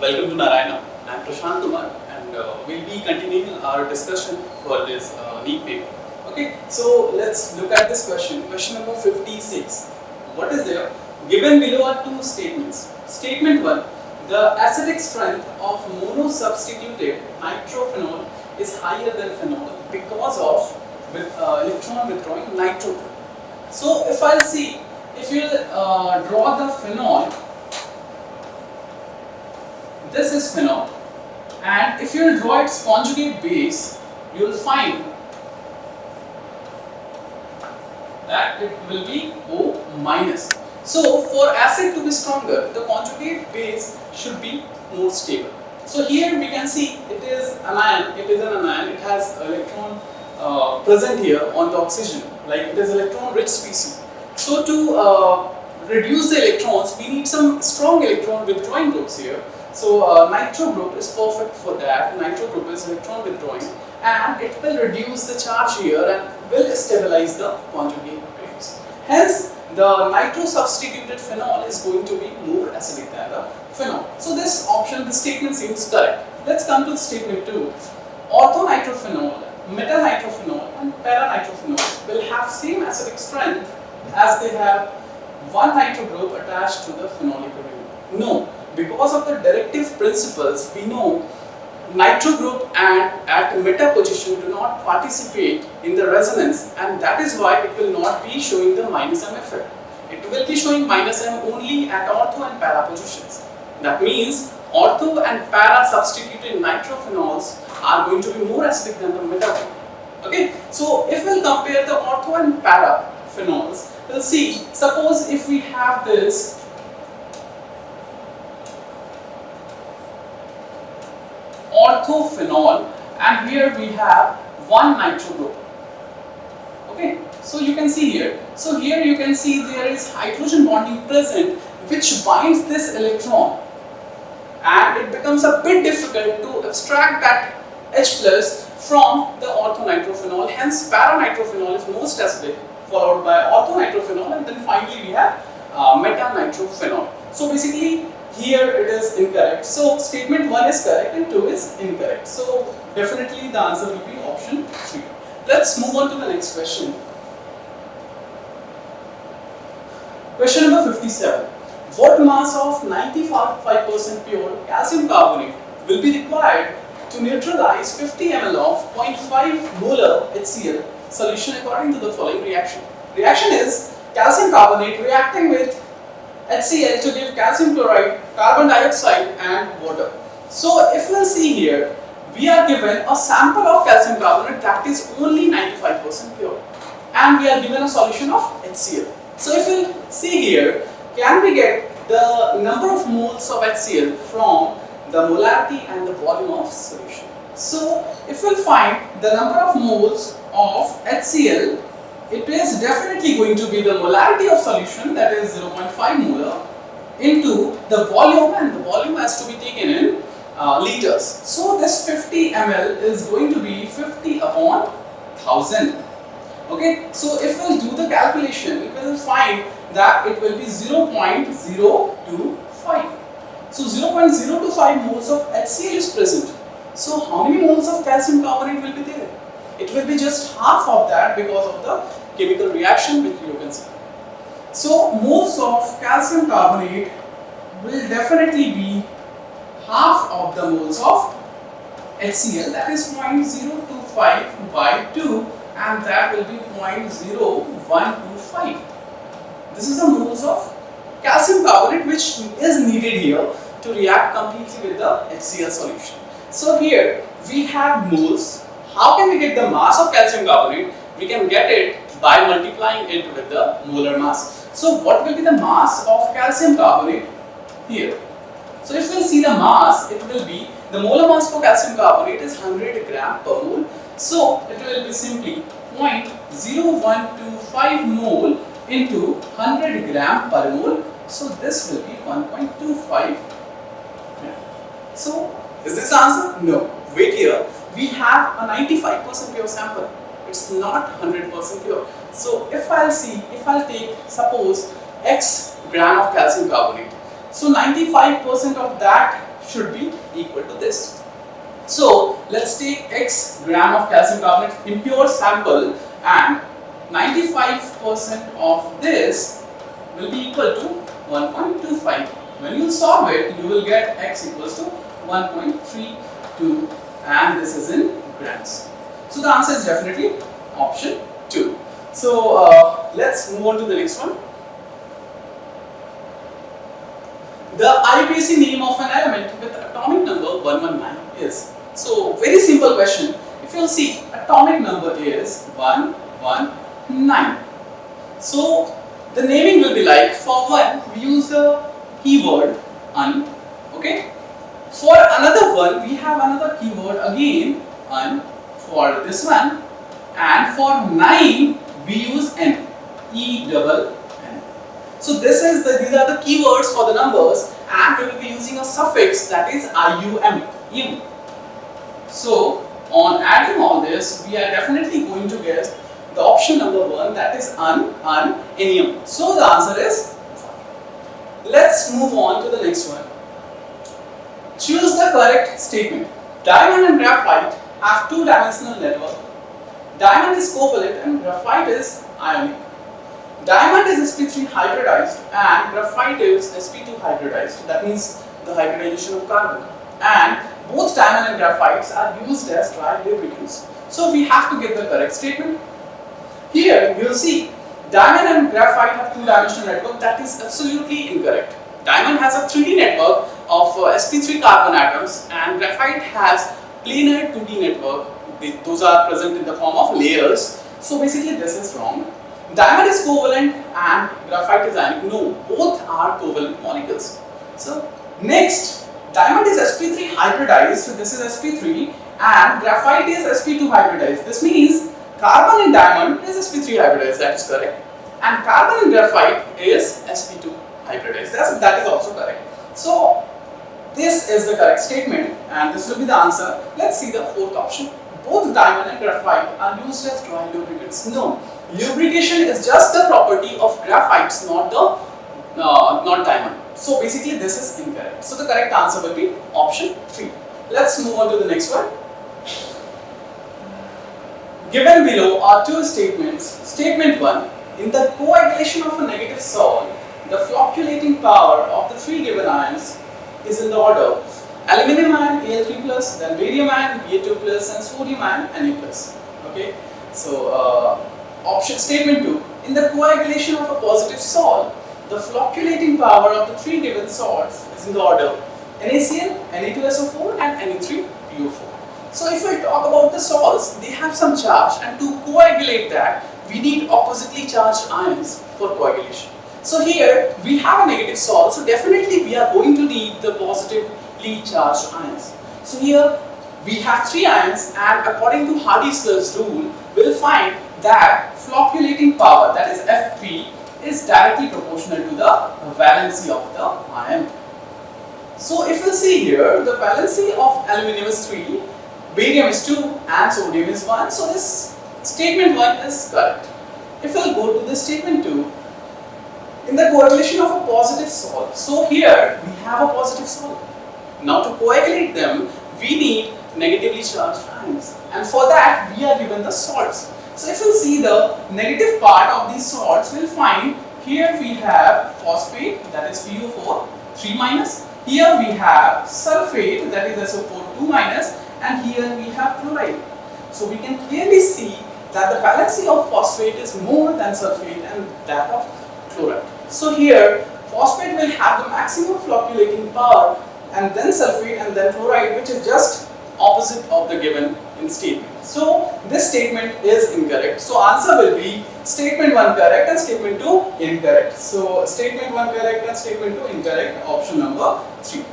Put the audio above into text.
Welcome to Narayana. I am Prashant Kumar and we'll be continuing our discussion for this NEET paper. Okay, so let's look at this question. Question number 56. What is there? Given below are two statements. Statement 1. The acidic strength of monosubstituted nitrophenol is higher than phenol because of electron withdrawing nitro group. So if I'll see, if you'll draw the phenol, this is phenol, and if you will draw its conjugate base, you will find that it will be O minus. So for acid to be stronger, the conjugate base should be more stable. So here we can see it is anion, it has electron present here on the oxygen, like it is electron rich species. So to reduce the electrons, we need some strong electron withdrawing groups here. So nitro group is perfect for that. Nitro group is electron withdrawing and it will reduce the charge here and will stabilize the conjugate base. Hence, the nitro substituted phenol is going to be more acidic than the phenol. So this option, this statement seems correct. Let's come to statement 2. Orthonitrophenol, metanitrophenol and paranitrophenol will have same acidic strength as they have one nitro group attached to the phenolic ring. No. Because of the directive principles, we know nitro group and at meta position do not participate in the resonance, and that is why it will not be showing the minus M effect. It will be showing minus M only at ortho and para positions. That means ortho and para substituted nitrophenols are going to be more acidic than the meta group. Okay, so if we'll compare the ortho and para phenols, we'll see, suppose if we have this orthophenol and here we have one nitro group. Okay, so you can see here. So here you can see there is hydrogen bonding present which binds this electron, and it becomes a bit difficult to abstract that H plus from the orthonitrophenol. Hence, paranitrophenol is most acidic, followed by orthonitrophenol, and then finally we have metanitrophenol. So basically, here it is incorrect. So statement 1 is correct and 2 is incorrect. So definitely the answer will be option 3. Let's move on to the next question. Question number 57. What mass of 95% pure calcium carbonate will be required to neutralize 50 ml of 0.5 molar HCl solution according to the following reaction? Reaction is calcium carbonate reacting with HCl to give calcium chloride, carbon dioxide and water. So if we'll see here, we are given a sample of calcium carbonate that is only 95% pure, and we are given a solution of HCl. So if we'll see here, can we get the number of moles of HCl from the molarity and the volume of solution? So if we'll find the number of moles of HCl, it is definitely going to be the molarity of solution, that is 0.5 molar, into the volume, and the volume has to be taken in liters. So this 50 ml is going to be 50 upon 1000. Okay, so if we'll do the calculation, we will find that it will be 0.025. So 0.025 moles of HCl is present. So how many moles of calcium carbonate will be there? It will be just half of that because of the chemical reaction which you can see. So moles of calcium carbonate will definitely be half of the moles of HCl, that is 0.025 by 2, and that will be 0.0125. This is the moles of calcium carbonate which is needed here to react completely with the HCl solution. So here we have moles. How can we get the mass of calcium carbonate? We can get it by multiplying it with the molar mass. So what will be the mass of calcium carbonate here? So if we see the mass, it will be, the molar mass for calcium carbonate is 100 gram per mole. So it will be simply 0.0125 mole into 100 gram per mole. So this will be 1.25. So is this answer? No. Wait here. We have a 95% pure sample. It's not 100% pure. So if I'll take, suppose X gram of calcium carbonate. So 95% of that should be equal to this. So let's take X gram of calcium carbonate impure sample, and 95% of this will be equal to 1.25. When you solve it, you will get X equals to 1.32, and this is in grams. So the answer is definitely option 2. So let's move on to the next one. The IUPAC name of an element with atomic number 119 is. So very simple question. If you'll see, atomic number is 119. So the naming will be like, for one we use the keyword un, okay. For another one we have another keyword again un for this one, and for 9 we use n, E-double-N. So these are the keywords for the numbers, and we will be using a suffix that is IUM. So on adding all this, we are definitely going to get the option number 1, that is NEM. So the answer is 5. Let's move on to the next one. Choose the correct statement. Diamond and graphite have two-dimensional network. Diamond is covalent and graphite is ionic. Diamond is sp3 hybridized and graphite is sp2 hybridized. That means the hybridization of carbon. And both diamond and graphites are used as dry lubricants. So we have to get the correct statement. Here you will see diamond and graphite have two-dimensional network. That is absolutely incorrect. Diamond has a 3D network of sp3 carbon atoms, and graphite has planar 2D network. Those are present in the form of layers. So basically this is wrong. Diamond is covalent and graphite is ionic. No, both are covalent molecules. So next, diamond is sp3 hybridized. This is sp3, and graphite is sp2 hybridized. This means carbon in diamond is sp3 hybridized. That is correct. And carbon in graphite is sp2 hybridized. That is also correct. So this is the correct statement, and this will be the answer. Let's see the fourth option. Both diamond and graphite are used as dry lubricants. No, lubrication is just the property of graphites, not diamond. So basically this is incorrect. So the correct answer will be option 3. Let's move on to the next one. Given below are two statements. Statement 1. In the coagulation of a negative salt, the flocculating power of the three given ions is in the order aluminum ion Al3+, then barium ion Ba2+, and sodium ion Na+. Okay. So option statement 2. In the coagulation of a positive salt, the flocculating power of the three given salts is in the order NaCl, Na2SO4, and Na3PO4. So if we talk about the salts, they have some charge, and to coagulate that, we need oppositely charged ions for coagulation. So here we have a negative salt, so definitely we are going to need the positively charged ions. So here we have 3 ions, and according to Hardy-Slur's rule, we will find that flocculating power, that is Fp, is directly proportional to the valency of the ion. So if you see here, the valency of aluminum is 3, barium is 2, and sodium is 1. So this statement 1 is correct. If we go to the statement 2, in the coagulation of a positive salt, so here we have a positive salt. Now to coagulate them, we need negatively charged ions, and for that we are given the salts. So if you see the negative part of these salts, we will find here we have phosphate, that is PO4 3-, here we have sulfate, that is SO4 2-, and here we have chloride. So we can clearly see that the valency of phosphate is more than sulfate and that of chloride. So here phosphate will have the maximum flocculating power, and then sulfate, and then chloride, which is just opposite of the given in statement. So this statement is incorrect. So answer will be statement 1 correct and statement 2 incorrect. So statement 1 correct and statement 2 incorrect, option number 3.